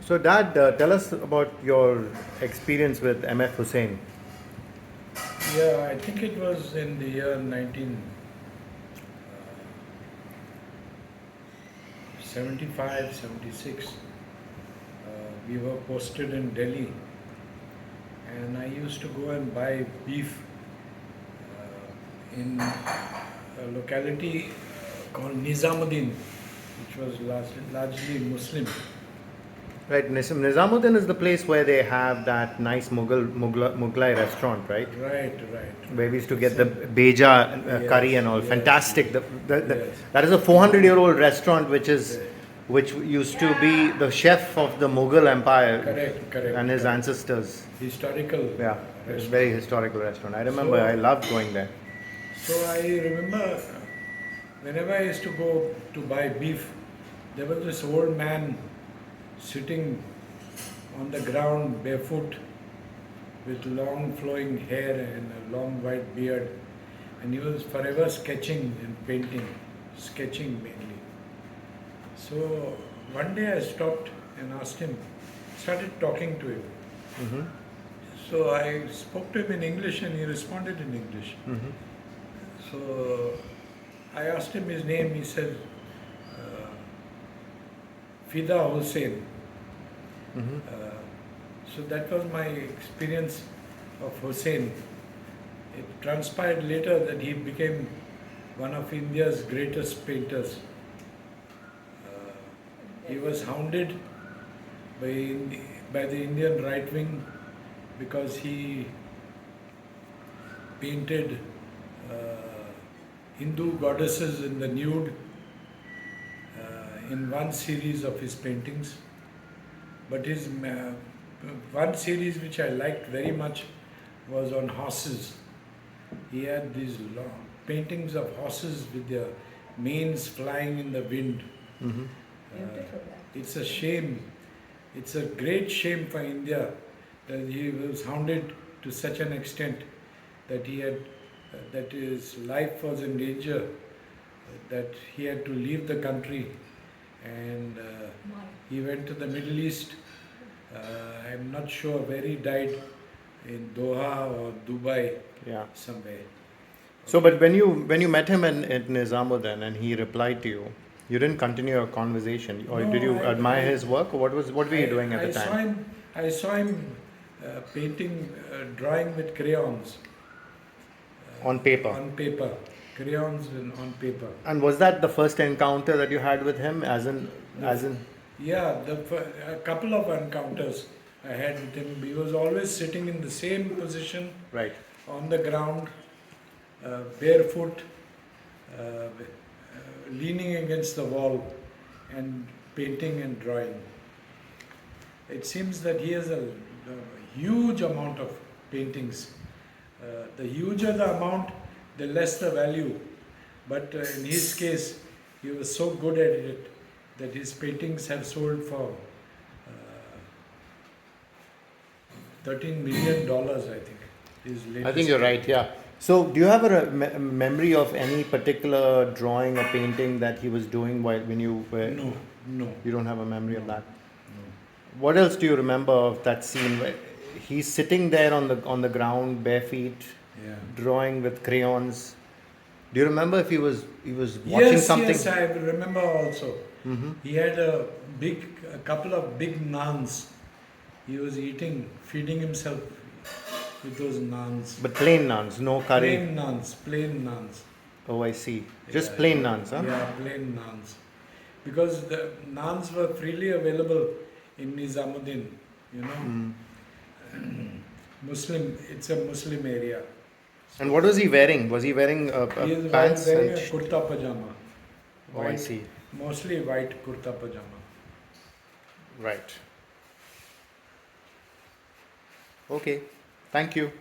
So, Dad, tell us about your experience with MF Hussain. Yeah, I think it was in the year 1975, 76. We were posted in Delhi, and I used to go and buy beef in a locality called Nizamuddin, which was largely Muslim. Right, Nizamuddin is the place where they have that nice Mughlai restaurant, right? Right, right. Where we used to get the beja curry Yes, and all. yes, Fantastic. yes. That is a 400-year-old restaurant Yes. which used to be the chef of the Mughal Empire Correct, correct. and his correct. ancestors. Historical Yeah, it's a restaurant. very historical restaurant. I remember I loved going there. So I remember whenever I used to go to buy beef, there was this old man sitting on the ground barefoot with long flowing hair and a long white beard, and he was forever sketching and painting, sketching mainly. So one day I stopped and asked him, started talking to him. Mm-hmm. So I spoke to him in English and he responded in English. Mm-hmm. So I asked him his name. He said, Fida Hussain. Mm-hmm. So that was my experience of Hussain. It transpired later that he became one of India's greatest painters. He was hounded by the Indian right wing because he painted Hindu goddesses in the nude in one series of his paintings. But his one series which I liked very much was on horses. He had these long paintings of horses with their manes flying in the wind. Mm-hmm. It's a shame. It's a great shame for India that he was hounded to such an extent that he had that his life was in danger, that he had to leave the country, and he went to the Middle East. I'm not sure where he died, in Doha or Dubai, Yeah. somewhere. So, but when you met him at Nizamuddin and he replied to you, you didn't continue your conversation, or No, did you admire I- his work, or what were you doing at the time? I saw him painting, drawing with crayons On paper. on paper, crayons and on paper. And was that the first encounter that you had with him, as in? Yeah, a couple of encounters I had with him. He was always sitting in the same position Right. on the ground, barefoot, leaning against the wall and painting and drawing. It seems that he has a huge amount of paintings. The huger the amount, the less the value. But in his case, he was so good at it that his paintings have sold for $13 million, I think. I think you're right. Yeah. So, do you have a memory of any particular drawing or painting that he was doing when you were? No, no. You don't have a memory of that. No. What else do you remember of that scene where he's sitting there on the ground, bare feet, Yeah. drawing with crayons? Do you remember if he was watching something? Yes, I remember also. Mm-hmm. He had a couple of big naans. He was feeding himself with those naans. But plain naans, no curry. Plain naans. Oh, I see. Just Yeah, plain naans, huh? Yeah, plain naans. Because the naans were freely available in Nizamuddin, you know. It's a Muslim area. And what was he wearing? Was he wearing He is pants? wearing a kurta pajama. Oh, I see. Mostly white kurta pajama. Right. Okay. Thank you.